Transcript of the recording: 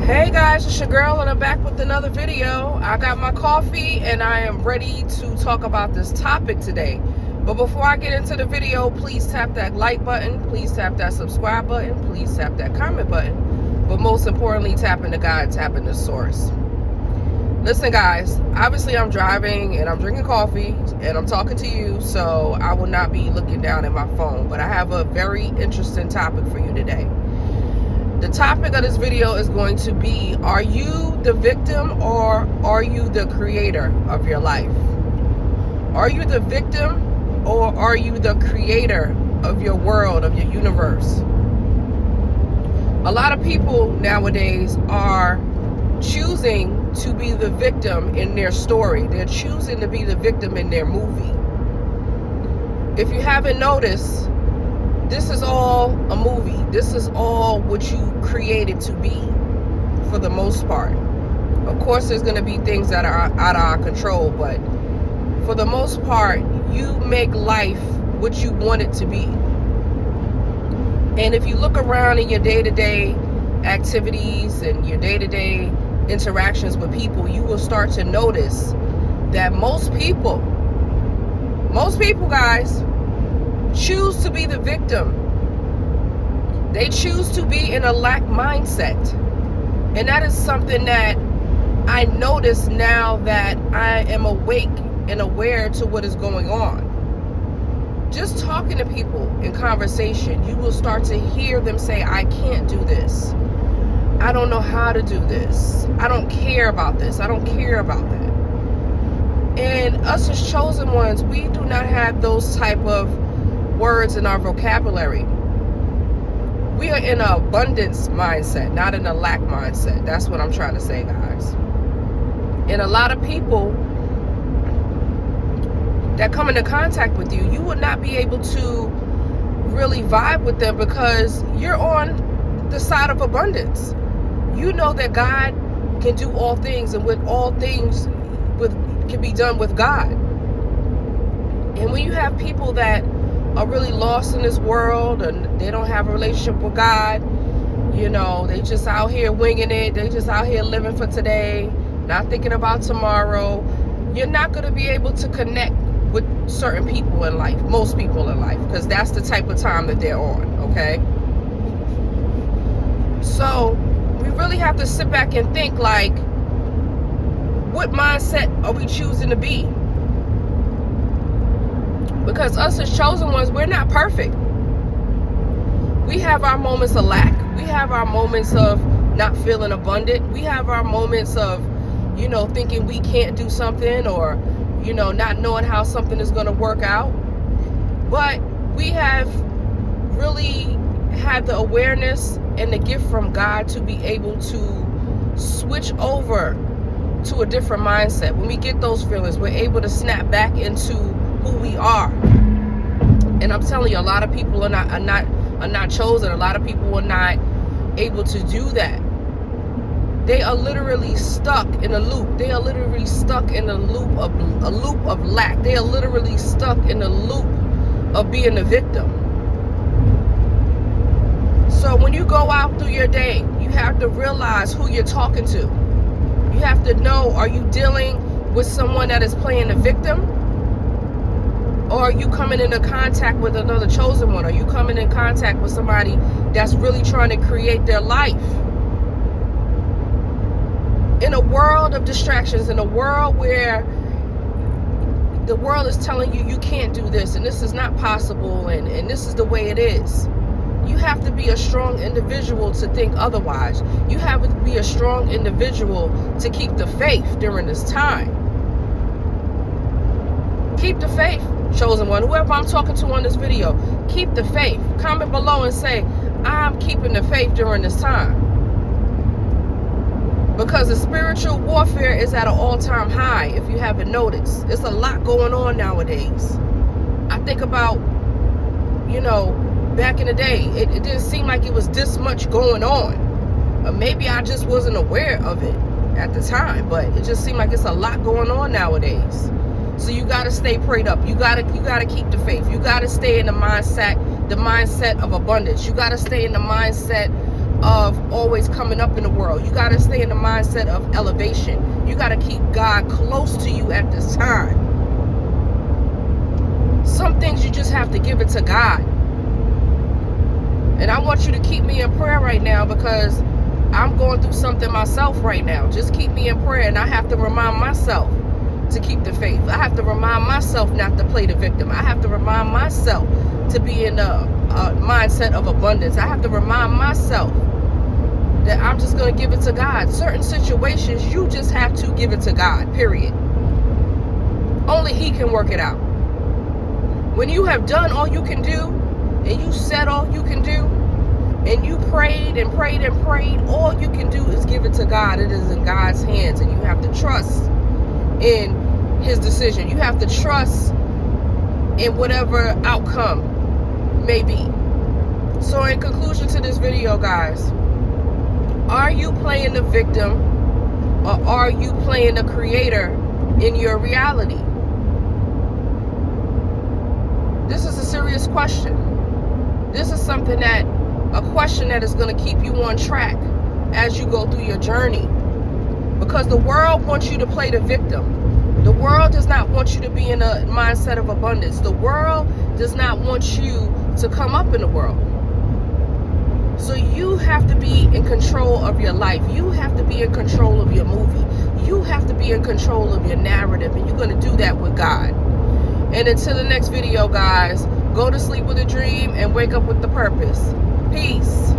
Hey guys, it's your girl and I'm back with another video. I got my coffee and I am ready to talk about this topic today. But before I get into the video, please tap that like button, please tap that subscribe button, please tap that comment button. But most importantly, tapping the guide, tapping the source. Listen guys, obviously I'm driving and I'm drinking coffee and I'm talking to you, so I will not be looking down at my phone. But I have a very interesting topic for you today. The topic of this video is going to be, are you the victim or are you the creator of your life? Are you the victim or are you the creator of your world, of your universe? A lot of people nowadays are choosing to be the victim in their story. They're choosing to be the victim in their movie. If you haven't noticed, this is all a movie. This is all what you created to be, for the most part. Of course, there's going to be things that are out of our control, but for the most part, you make life what you want it to be. And if you look around in your day-to-day activities and your day-to-day interactions with people, you will start to notice that most people guys, choose to be the victim. They choose to be in a lack mindset. And that is something that I notice now that I am awake and aware to what is going on. Just talking to people in conversation, you will start to hear them say, I can't do this. I don't know how to do this. I don't care about this. I don't care about that. And us as chosen ones, we do not have those type of words in our vocabulary. We are in an abundance mindset, not in a lack mindset. That's what I'm trying to say, guys. And a lot of people that come into contact with you, you will not be able to really vibe with them because you're on the side of abundance. You know that God can do all things, and with all things can be done with God. And when you have people that are really lost in this world and they don't have a relationship with God, you know, they just out here winging it, they just out here living for today, not thinking about tomorrow, you're not going to be able to connect with certain people in life, most people in life, because that's the type of time that they're on, okay? So we really have to sit back and think, like, what mindset are we choosing to be? Because us as chosen ones, we're not perfect. We have our moments of lack. We have our moments of not feeling abundant. We have our moments of, you know, thinking we can't do something, or, you know, not knowing how something is going to work out. But we have really had the awareness and the gift from God to be able to switch over to a different mindset. When we get those feelings, we're able to snap back into who we are. And I'm telling you, a lot of people are not chosen. A lot of people are not able to do that. They are literally stuck in a loop. They are literally stuck in a loop of lack. They are literally stuck in a loop of being a victim. So when you go out through your day, you have to realize who you're talking to. You have to know, are you dealing with someone that is playing a victim? Or are you coming into contact with another chosen one? Are you coming in contact with somebody that's really trying to create their life? In a world of distractions, in a world where the world is telling you you can't do this, and this is not possible, and this is the way it is. You have to be a strong individual to think otherwise. You have to be a strong individual to keep the faith during this time. Keep the faith, chosen one. Whoever I'm talking to on this video, keep the faith. Comment below and say, I'm keeping the faith during this time. Because the spiritual warfare is at an all-time high, if you haven't noticed. There's a lot going on nowadays. I think about, you know, back in the day, it didn't seem like it was this much going on. Or maybe I just wasn't aware of it at the time, but it just seemed like it's a lot going on nowadays. So you got to stay prayed up. You got to keep the faith. You got to stay in the mindset of abundance. You got to stay in the mindset of always coming up in the world. You got to stay in the mindset of elevation. You got to keep God close to you at this time. Some things you just have to give it to God. And I want you to keep me in prayer right now, because I'm going through something myself right now. Just keep me in prayer, and I have to remind myself to keep the faith. I have to remind myself not to play the victim. I have to remind myself to be in a mindset of abundance. I have to remind myself that I'm just going to give it to God. Certain situations, you just have to give it to God, period. Only He can work it out. When you have done all you can do, and you said all you can do, and you prayed and prayed and prayed, all you can do is give it to God. It is in God's hands, and you have to trust in His decision. You have to trust in whatever outcome may be. So in conclusion to this video, guys, are you playing the victim, or are you playing the creator in your reality? This is a serious question. This is something that, a question that is going to keep you on track as you go through your journey. Because the world wants you to play the victim. The world does not want you to be in a mindset of abundance. The world does not want you to come up in the world. So you have to be in control of your life. You have to be in control of your movie. You have to be in control of your narrative. And you're going to do that with God. And until the next video, guys, go to sleep with a dream and wake up with the purpose. Peace.